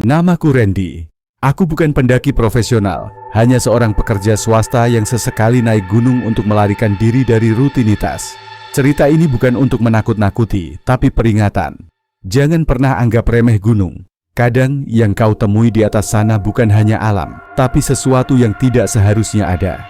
Namaku Randy. Aku bukan pendaki profesional, hanya seorang pekerja swasta yang sesekali naik gunung untuk melarikan diri dari rutinitas. Cerita ini bukan untuk menakut-nakuti, tapi peringatan. Jangan pernah anggap remeh gunung. Kadang yang kau temui di atas sana bukan hanya alam, tapi sesuatu yang tidak seharusnya ada.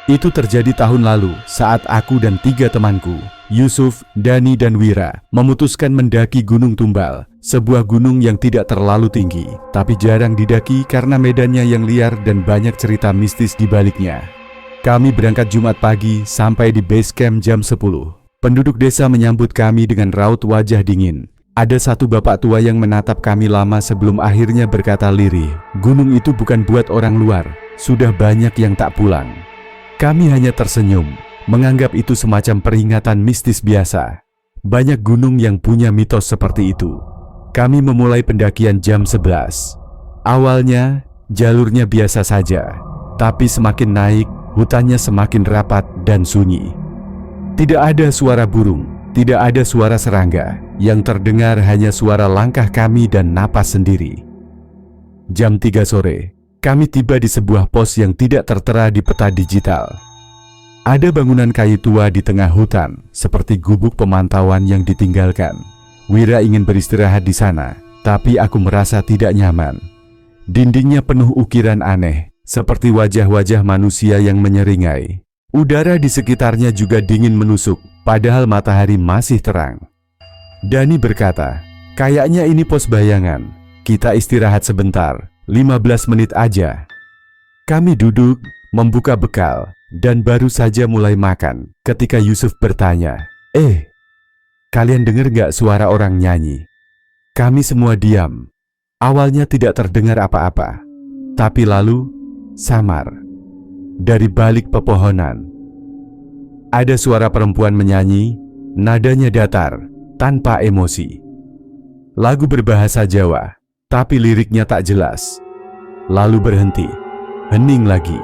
Itu terjadi tahun lalu saat aku dan 3 temanku, Yusuf, Dani, dan Wira, memutuskan mendaki Gunung Tumbal, sebuah gunung yang tidak terlalu tinggi, tapi jarang didaki karena medannya yang liar dan banyak cerita mistis di baliknya. Kami berangkat Jumat pagi sampai di base camp jam 10. Penduduk desa menyambut kami dengan raut wajah dingin. Ada satu bapak tua yang menatap kami lama sebelum akhirnya berkata lirih, "Gunung itu bukan buat orang luar, sudah banyak yang tak pulang." Kami hanya tersenyum, menganggap itu semacam peringatan mistis biasa. Banyak gunung yang punya mitos seperti itu. Kami memulai pendakian jam 11. Awalnya, jalurnya biasa saja, tapi semakin naik, hutannya semakin rapat dan sunyi. Tidak ada suara burung, tidak ada suara serangga, yang terdengar hanya suara langkah kami dan napas sendiri. Jam 3 sore. Kami tiba di sebuah pos yang tidak tertera di peta digital. Ada bangunan kayu tua di tengah hutan, seperti gubuk pemantauan yang ditinggalkan. Wira ingin beristirahat di sana, tapi aku merasa tidak nyaman. Dindingnya penuh ukiran aneh, seperti wajah-wajah manusia yang menyeringai. Udara di sekitarnya juga dingin menusuk, padahal matahari masih terang. Dani berkata, "Kayaknya ini pos bayangan. Kita istirahat sebentar. 15 menit aja." Kami duduk, membuka bekal, dan baru saja mulai makan ketika Yusuf bertanya, kalian dengar gak suara orang nyanyi?" Kami semua diam. Awalnya tidak terdengar apa-apa, tapi lalu samar. Dari balik pepohonan ada suara perempuan menyanyi, nadanya datar, tanpa emosi. Lagu berbahasa Jawa, tapi liriknya tak jelas. Lalu berhenti, hening lagi.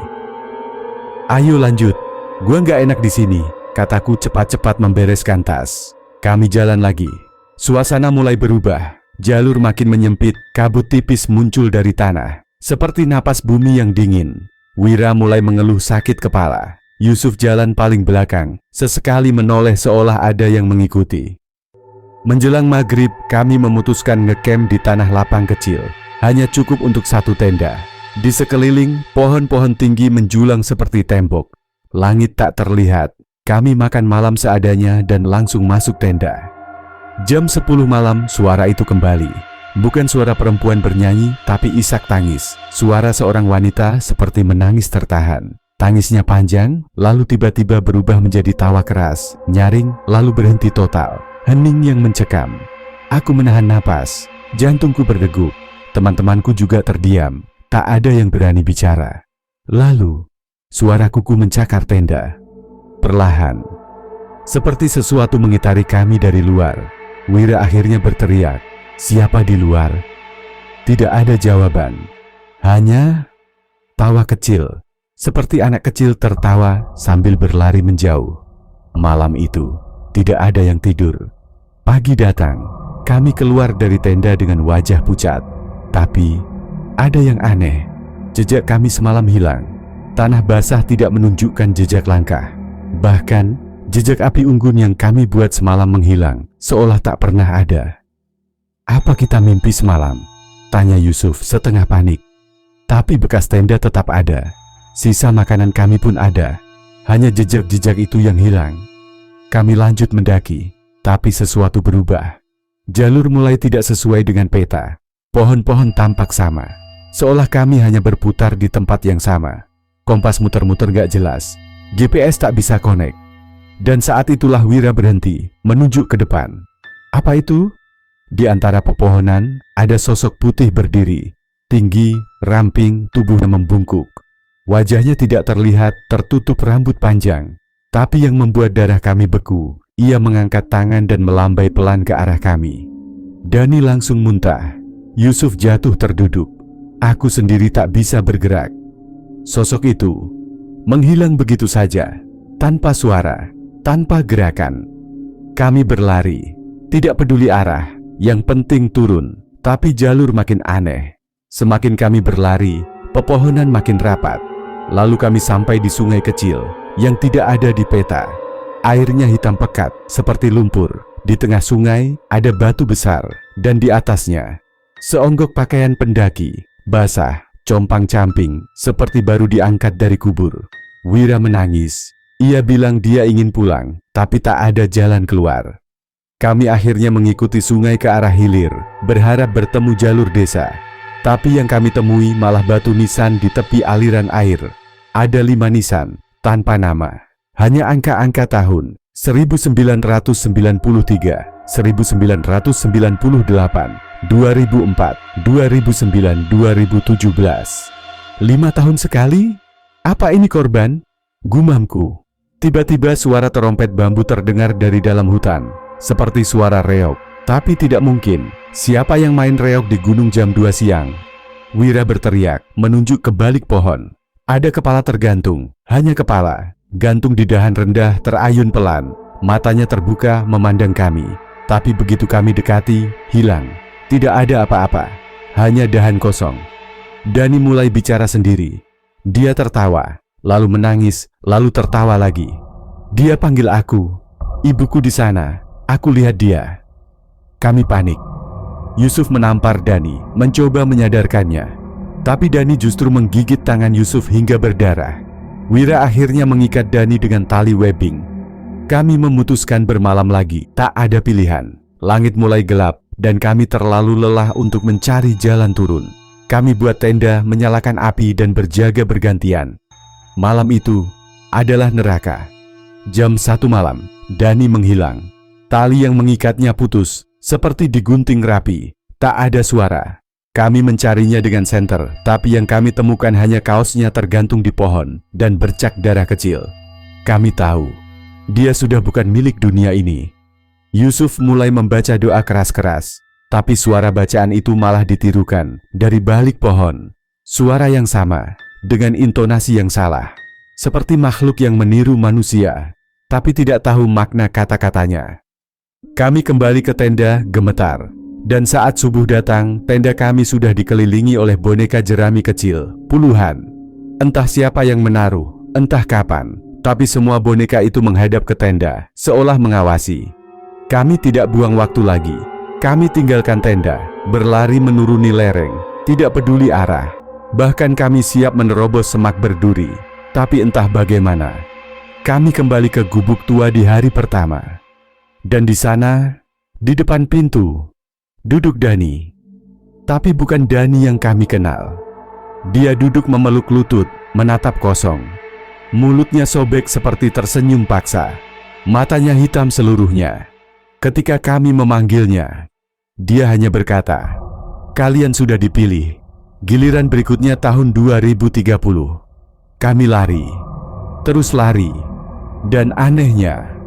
"Ayo lanjut, gua nggak enak di sini," kataku cepat-cepat membereskan tas. Kami jalan lagi. Suasana mulai berubah, jalur makin menyempit, kabut tipis muncul dari tanah, seperti napas bumi yang dingin. Wira mulai mengeluh sakit kepala. Yusuf jalan paling belakang, sesekali menoleh seolah ada yang mengikuti. Menjelang maghrib, kami memutuskan ngecamp di tanah lapang kecil. Hanya cukup untuk 1 tenda. Di sekeliling, pohon-pohon tinggi menjulang seperti tembok. Langit tak terlihat. Kami makan malam seadanya dan langsung masuk tenda. Jam 10 malam, suara itu kembali. Bukan suara perempuan bernyanyi, tapi isak tangis. Suara seorang wanita seperti menangis tertahan. Tangisnya panjang, lalu tiba-tiba berubah menjadi tawa keras, nyaring, lalu berhenti total. Hening yang mencekam. Aku menahan napas, jantungku berdegup. Teman-temanku juga terdiam, tak ada yang berani bicara. Lalu, suara kuku mencakar tenda. Perlahan, seperti sesuatu mengitari kami dari luar. Wira akhirnya berteriak, "Siapa di luar?" Tidak ada jawaban, hanya tawa kecil, seperti anak kecil tertawa sambil berlari menjauh. Malam itu, tidak ada yang tidur. Pagi datang, kami keluar dari tenda dengan wajah pucat. Tapi, ada yang aneh. Jejak kami semalam hilang. Tanah basah tidak menunjukkan jejak langkah. Bahkan, jejak api unggun yang kami buat semalam menghilang, seolah tak pernah ada. "Apa kita mimpi semalam?" tanya Yusuf setengah panik. Tapi bekas tenda tetap ada. Sisa makanan kami pun ada. Hanya jejak-jejak itu yang hilang. Kami lanjut mendaki, tapi sesuatu berubah. Jalur mulai tidak sesuai dengan peta. Pohon-pohon tampak sama, seolah kami hanya berputar di tempat yang sama. Kompas muter-muter gak jelas. GPS tak bisa connect. Dan saat itulah Wira berhenti, menunjuk ke depan. Apa itu? Di antara pepohonan, ada sosok putih berdiri. Tinggi, ramping, tubuhnya membungkuk. Wajahnya tidak terlihat, tertutup rambut panjang. Tapi yang membuat darah kami beku, ia mengangkat tangan dan melambai pelan ke arah kami. Dani langsung muntah. Yusuf jatuh terduduk. Aku sendiri tak bisa bergerak. Sosok itu menghilang begitu saja, tanpa suara, tanpa gerakan. Kami berlari, tidak peduli arah, yang penting turun. Tapi jalur makin aneh. Semakin kami berlari, pepohonan makin rapat. Lalu kami sampai di sungai kecil yang tidak ada di peta. Airnya hitam pekat seperti lumpur. Di tengah sungai ada batu besar dan di atasnya seonggok pakaian pendaki, basah, compang-camping seperti baru diangkat dari kubur. Wira menangis. Ia bilang dia ingin pulang, tapi tak ada jalan keluar. Kami akhirnya mengikuti sungai ke arah hilir, berharap bertemu jalur desa. Tapi yang kami temui malah batu nisan di tepi aliran air. Ada 5 nisan, tanpa nama. Hanya angka-angka tahun, 1993, 1998, 2004, 2009, 2017. 5 tahun sekali? Apa ini korban? Gumamku. Tiba-tiba suara terompet bambu terdengar dari dalam hutan, seperti suara reog. Tapi tidak mungkin, siapa yang main reog di gunung jam 2 siang? Wira berteriak, menunjuk ke balik pohon. Ada kepala tergantung, hanya kepala. Gantung di dahan rendah terayun pelan, matanya terbuka memandang kami. Tapi begitu kami dekati, hilang. Tidak ada apa-apa, hanya dahan kosong. Dani mulai bicara sendiri. Dia tertawa, lalu menangis, lalu tertawa lagi. Dia panggil aku, ibuku di sana, aku lihat dia. Kami panik. Yusuf menampar Dani, mencoba menyadarkannya. Tapi Dani justru menggigit tangan Yusuf hingga berdarah. Wira akhirnya mengikat Dani dengan tali webbing. Kami memutuskan bermalam lagi, tak ada pilihan. Langit mulai gelap, dan kami terlalu lelah untuk mencari jalan turun. Kami buat tenda, menyalakan api, dan berjaga bergantian. Malam itu adalah neraka. Jam 1 malam, Dani menghilang. Tali yang mengikatnya putus, seperti digunting rapi. Tak ada suara. Kami mencarinya dengan senter, tapi yang kami temukan hanya kaosnya tergantung di pohon dan bercak darah kecil. Kami tahu, dia sudah bukan milik dunia ini. Yusuf mulai membaca doa keras-keras, tapi suara bacaan itu malah ditirukan dari balik pohon. Suara yang sama, dengan intonasi yang salah. Seperti makhluk yang meniru manusia, tapi tidak tahu makna kata-katanya. Kami kembali ke tenda, gemetar. Dan saat subuh datang, tenda kami sudah dikelilingi oleh boneka jerami kecil, puluhan. Entah siapa yang menaruh, entah kapan, tapi semua boneka itu menghadap ke tenda, seolah mengawasi. Kami tidak buang waktu lagi. Kami tinggalkan tenda, berlari menuruni lereng, tidak peduli arah. Bahkan kami siap menerobos semak berduri. Tapi entah bagaimana, kami kembali ke gubuk tua di hari pertama. Dan di sana, di depan pintu, duduk Dani. Tapi bukan Dani yang kami kenal. Dia duduk memeluk lutut, menatap kosong. Mulutnya sobek seperti tersenyum paksa. Matanya hitam seluruhnya. Ketika kami memanggilnya, dia hanya berkata, "Kalian sudah dipilih. Giliran berikutnya tahun 2030. Kami lari, terus lari. Dan anehnya,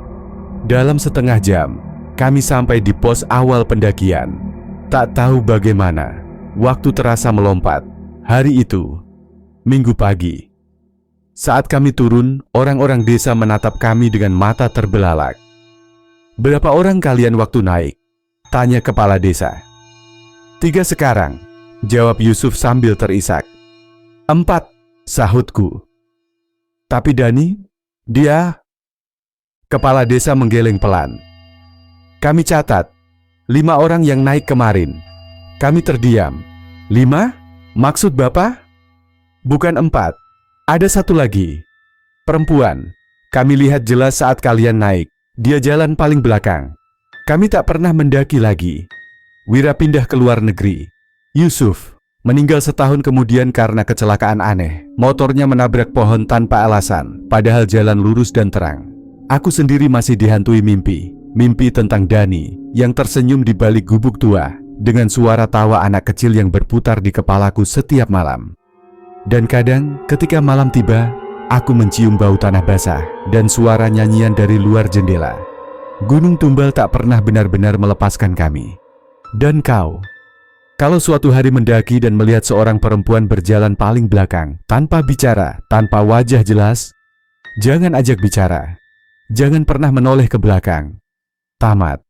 dalam setengah jam, kami sampai di pos awal pendakian. Tak tahu bagaimana, waktu terasa melompat. Hari itu, Minggu pagi. Saat kami turun, orang-orang desa menatap kami dengan mata terbelalak. "Berapa orang kalian waktu naik?" tanya kepala desa. "3 sekarang," jawab Yusuf sambil terisak. "4, sahutku. "Tapi Dani, dia..." Kepala desa menggeleng pelan. "Kami catat, 5 orang yang naik kemarin." Kami terdiam. 5? Maksud Bapak? "Bukan 4. Ada satu lagi. Perempuan. Kami lihat jelas saat kalian naik. Dia jalan paling belakang. Kami tak pernah mendaki lagi." Wira pindah ke luar negeri. Yusuf meninggal setahun kemudian karena kecelakaan aneh. Motornya menabrak pohon tanpa alasan, padahal jalan lurus dan terang. Aku sendiri masih dihantui mimpi. Mimpi tentang Dani yang tersenyum di balik gubuk tua, dengan suara tawa anak kecil yang berputar di kepalaku setiap malam. Dan kadang ketika malam tiba, aku mencium bau tanah basah dan suara nyanyian dari luar jendela. Gunung Tumbal tak pernah benar-benar melepaskan kami. Dan kau, kalau suatu hari mendaki dan melihat seorang perempuan berjalan paling belakang, tanpa bicara, tanpa wajah jelas, jangan ajak bicara. Jangan pernah menoleh ke belakang. Tamat.